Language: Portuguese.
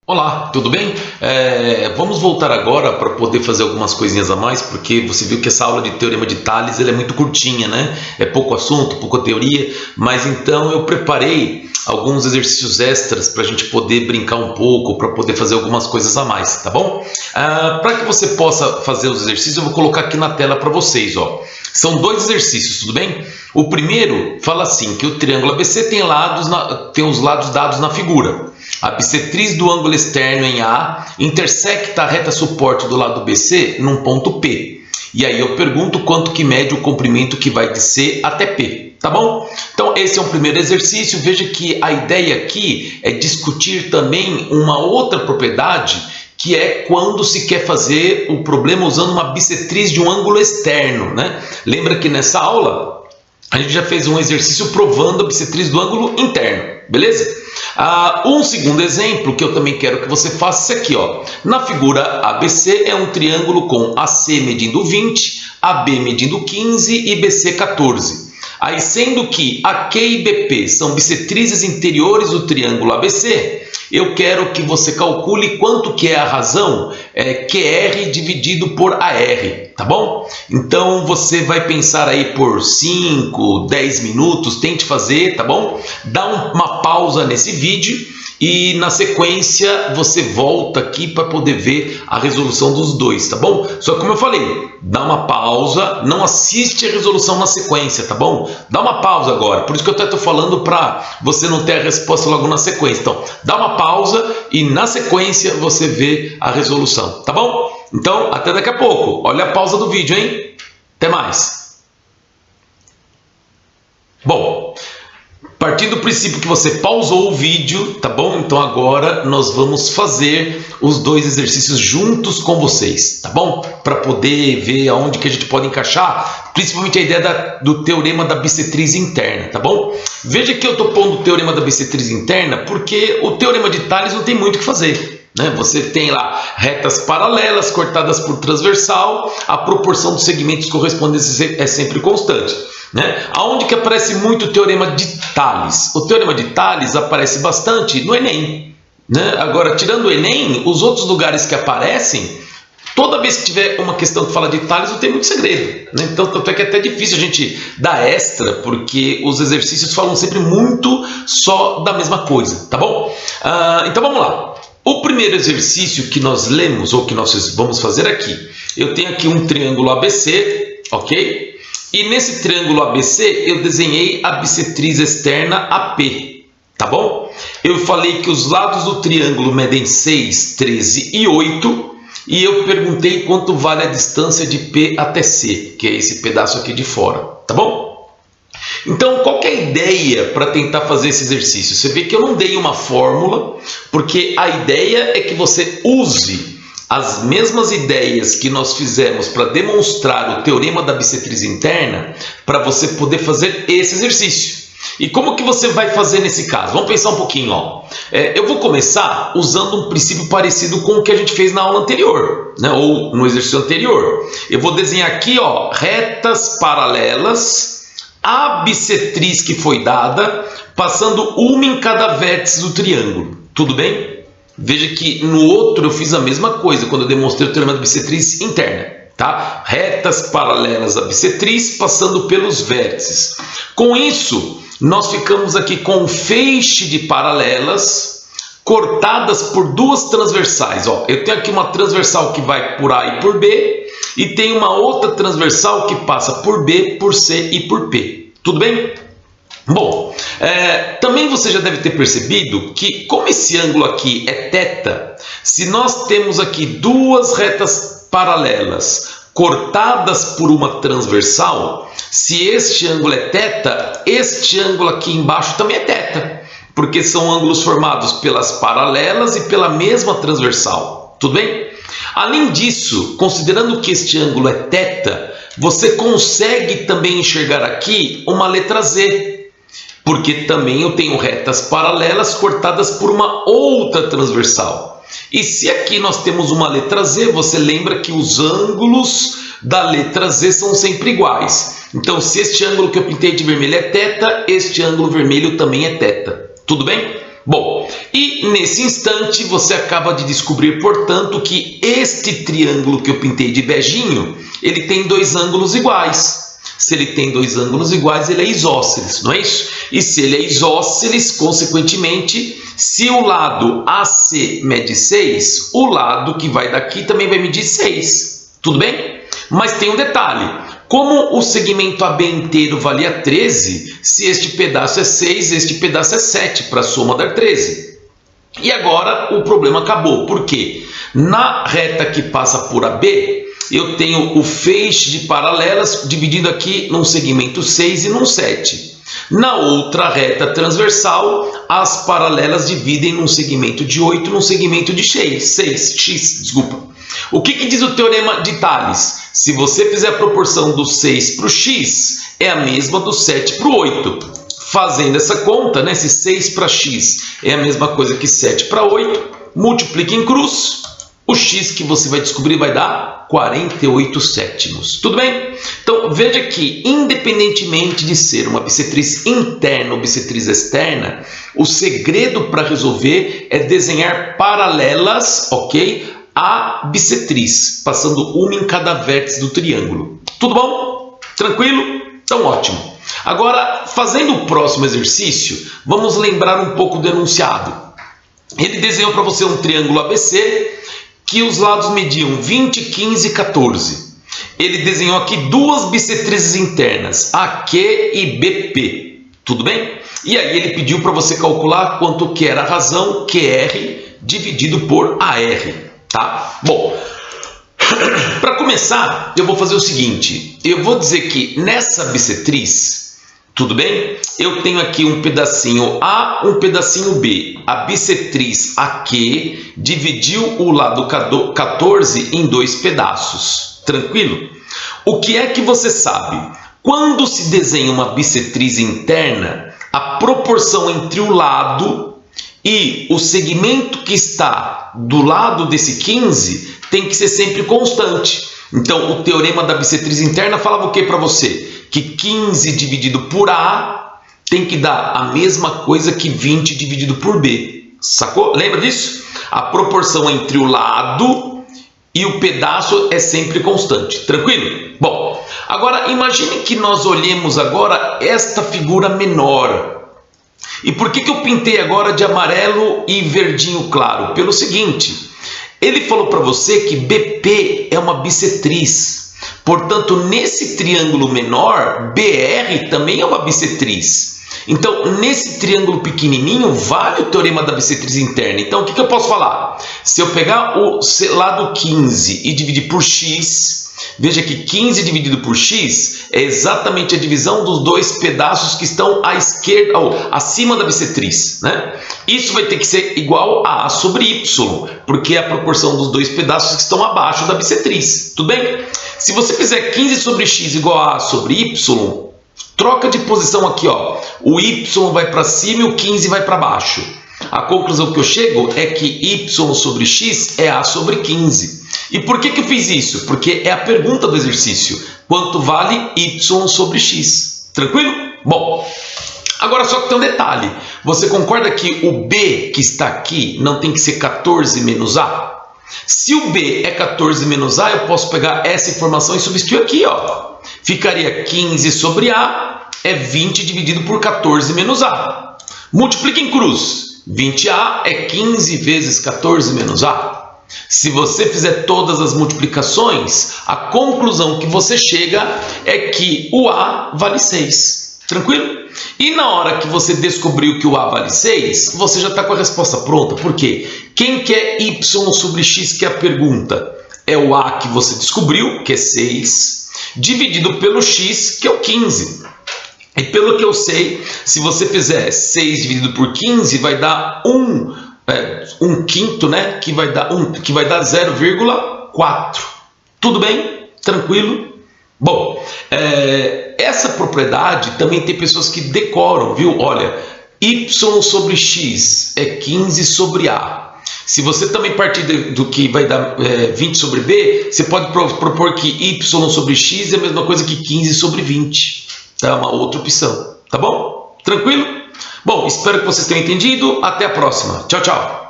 Olá, tudo bem? Vamos voltar agora para poder fazer algumas coisinhas a mais, porque você viu que essa aula de Teorema de Tales ela é muito curtinha, né? É pouco assunto, pouca teoria, mas então eu preparei alguns exercícios extras para a gente poder brincar um pouco, para poder fazer algumas coisas a mais, tá bom? Para que você possa fazer os exercícios, eu vou colocar aqui na tela para vocês, ó. São dois exercícios, tudo bem? O primeiro fala assim, que o triângulo ABC tem os lados dados na figura. A bissetriz do ângulo externo em A intersecta a reta suporte do lado BC num ponto P. E aí eu pergunto quanto que mede o comprimento que vai de C até P, tá bom? Então esse é o primeiro exercício. Veja que a ideia aqui é discutir também uma outra propriedade, que é quando se quer fazer o problema usando uma bissetriz de um ângulo externo, né? Lembra que nessa aula a gente já fez um exercício provando a bissetriz do ângulo interno, beleza? Um segundo exemplo que eu também quero que você faça é esse aqui, ó. Na figura ABC é um triângulo com AC medindo 20, AB medindo 15 e BC 14. Aí, sendo que AK e BP são bissetrizes interiores do triângulo ABC, eu quero que você calcule quanto que é a razão QR dividido por AR, tá bom? Então você vai pensar aí por 5, 10 minutos, tente fazer, tá bom? Dá uma pausa nesse vídeo e na sequência você volta aqui para poder ver a resolução dos dois, tá bom? Só que como eu falei, dá uma pausa, não assiste a resolução na sequência, tá bom? Dá uma pausa agora, por isso que eu até estou falando para você não ter a resposta logo na sequência. Então, dá uma pausa e na sequência você vê a resolução, tá bom? Então, até daqui a pouco. Olha a pausa do vídeo, hein? Até mais. Bom, partindo do princípio que você pausou o vídeo, tá bom? Então agora nós vamos fazer os dois exercícios juntos com vocês, tá bom? Para poder ver aonde que a gente pode encaixar, principalmente a ideia do teorema da bissetriz interna, tá bom? Veja que eu estou pondo o teorema da bissetriz interna porque o teorema de Tales não tem muito o que fazer, né? Você tem lá retas paralelas cortadas por transversal, a proporção dos segmentos correspondentes é sempre constante. Né? Aonde que aparece muito o teorema de Tales? O teorema de Tales aparece bastante no Enem. Né? Agora, tirando o Enem, os outros lugares que aparecem, toda vez que tiver uma questão que fala de Tales, não tem muito segredo. Né? Então, tanto é que é até difícil a gente dar extra, porque os exercícios falam sempre muito só da mesma coisa, tá bom? Então, vamos lá. O primeiro exercício que nós lemos, ou que nós vamos fazer aqui, eu tenho aqui um triângulo ABC, ok? E nesse triângulo ABC eu desenhei a bissetriz externa AP, tá bom? Eu falei que os lados do triângulo medem 6, 13 e 8 e eu perguntei quanto vale a distância de P até C, que é esse pedaço aqui de fora, tá bom? Então, qual que é a ideia para tentar fazer esse exercício? Você vê que eu não dei uma fórmula, porque a ideia é que você use as mesmas ideias que nós fizemos para demonstrar o teorema da bissetriz interna para você poder fazer esse exercício. E como que você vai fazer nesse caso? Vamos pensar um pouquinho, ó. Eu vou começar usando um princípio parecido com o que a gente fez na aula anterior, né? Ou no exercício anterior. Eu vou desenhar aqui, ó, retas paralelas, a bissetriz que foi dada, passando uma em cada vértice do triângulo. Tudo bem? Veja que no outro eu fiz a mesma coisa quando eu demonstrei o teorema da bissetriz interna, tá? Retas paralelas à bissetriz passando pelos vértices. Com isso, nós ficamos aqui com um feixe de paralelas cortadas por duas transversais. Ó, eu tenho aqui uma transversal que vai por A e por B e tem uma outra transversal que passa por B, por C e por P. Tudo bem? Bom, também você já deve ter percebido que, como esse ângulo aqui é θ, se nós temos aqui duas retas paralelas cortadas por uma transversal, se este ângulo é θ, este ângulo aqui embaixo também é θ, porque são ângulos formados pelas paralelas e pela mesma transversal. Tudo bem? Além disso, considerando que este ângulo é θ, você consegue também enxergar aqui uma letra Z, porque também eu tenho retas paralelas cortadas por uma outra transversal. E se aqui nós temos uma letra Z, você lembra que os ângulos da letra Z são sempre iguais. Então, se este ângulo que eu pintei de vermelho é θ, este ângulo vermelho também é θ. Tudo bem? Bom, e nesse instante você acaba de descobrir, portanto, que este triângulo que eu pintei de beijinho, ele tem dois ângulos iguais. Se ele tem dois ângulos iguais, ele é isósceles, não é isso? E se ele é isósceles, consequentemente, se o lado AC mede 6, o lado que vai daqui também vai medir 6. Tudo bem? Mas tem um detalhe. Como o segmento AB inteiro valia 13, se este pedaço é 6, este pedaço é 7, para a soma dar 13. E agora o problema acabou. Por quê? Na reta que passa por AB, eu tenho o feixe de paralelas dividido aqui num segmento 6 e num 7. Na outra reta transversal, as paralelas dividem num segmento de 8 e num segmento de 6. Desculpa. O que diz o teorema de Tales? Se você fizer a proporção do 6 para o x, é a mesma do 7 para o 8. Fazendo essa conta, né, se 6 para x é a mesma coisa que 7 para 8, multiplica em cruz, o x que você vai descobrir vai dar 48 sétimos. Tudo bem? Então, veja que, independentemente de ser uma bissetriz interna ou bissetriz externa, o segredo para resolver é desenhar paralelas, ok? A bissetriz, passando uma em cada vértice do triângulo. Tudo bom? Tranquilo? Então, ótimo. Agora, fazendo o próximo exercício, vamos lembrar um pouco do enunciado. Ele desenhou para você um triângulo ABC, que os lados mediam 20, 15 e 14. Ele desenhou aqui duas bissetrizes internas, AQ e BP. Tudo bem? E aí ele pediu para você calcular quanto que era a razão QR dividido por AR. Tá? Bom, para começar, eu vou fazer o seguinte. Eu vou dizer que nessa bissetriz, tudo bem? Eu tenho aqui um pedacinho A, um pedacinho B. A bissetriz AQ dividiu o lado 14 em dois pedaços. Tranquilo? O que é que você sabe? Quando se desenha uma bissetriz interna, a proporção entre o lado e o segmento que está do lado desse 15 tem que ser sempre constante. Então, o teorema da bissetriz interna falava o que para você? Que 15 dividido por A tem que dar a mesma coisa que 20 dividido por B. Sacou? Lembra disso? A proporção entre o lado e o pedaço é sempre constante. Tranquilo? Bom, agora imagine que nós olhemos agora esta figura menor. E por que eu pintei agora de amarelo e verdinho claro? Pelo seguinte, ele falou para você que BP é uma bissetriz. Portanto, nesse triângulo menor, BR também é uma bissetriz. Então, nesse triângulo pequenininho, vale o teorema da bissetriz interna. Então, o que eu posso falar? Se eu pegar o lado 15 e dividir por x... Veja que 15 dividido por x é exatamente a divisão dos dois pedaços que estão à esquerda, ou acima da bissetriz, né? Isso vai ter que ser igual a A sobre Y, porque é a proporção dos dois pedaços que estão abaixo da bissetriz. Tudo bem? Se você fizer 15 sobre x igual a A sobre Y, troca de posição aqui, ó. O Y vai para cima e o 15 vai para baixo. A conclusão que eu chego é que y sobre x é a sobre 15. E por que eu fiz isso? Porque é a pergunta do exercício. Quanto vale y sobre x? Tranquilo? Bom, agora só que tem um detalhe. Você concorda que o b que está aqui não tem que ser 14 menos a? Se o b é 14 menos a, eu posso pegar essa informação e substituir aqui, ó. Ficaria 15 sobre a é 20 dividido por 14 menos a. Multiplica em cruz. 20A é 15 vezes 14 menos A. Se você fizer todas as multiplicações, a conclusão que você chega é que o A vale 6. Tranquilo? E na hora que você descobriu que o A vale 6, você já está com a resposta pronta. Por quê? Quem que é y sobre x, que é a pergunta? É o A que você descobriu, que é 6, dividido pelo x, que é o 15. E pelo que eu sei, se você fizer 6 dividido por 15, vai dar 1 quinto, né? Que vai dar 0,4. Tudo bem? Tranquilo? Bom, essa propriedade também tem pessoas que decoram, viu? Olha, y sobre x é 15 sobre a. Se você também partir do que vai dar 20 sobre b, você pode propor que y sobre x é a mesma coisa que 15 sobre 20. É uma outra opção, tá bom? Tranquilo? Bom, espero que vocês tenham entendido. Até a próxima. Tchau, tchau.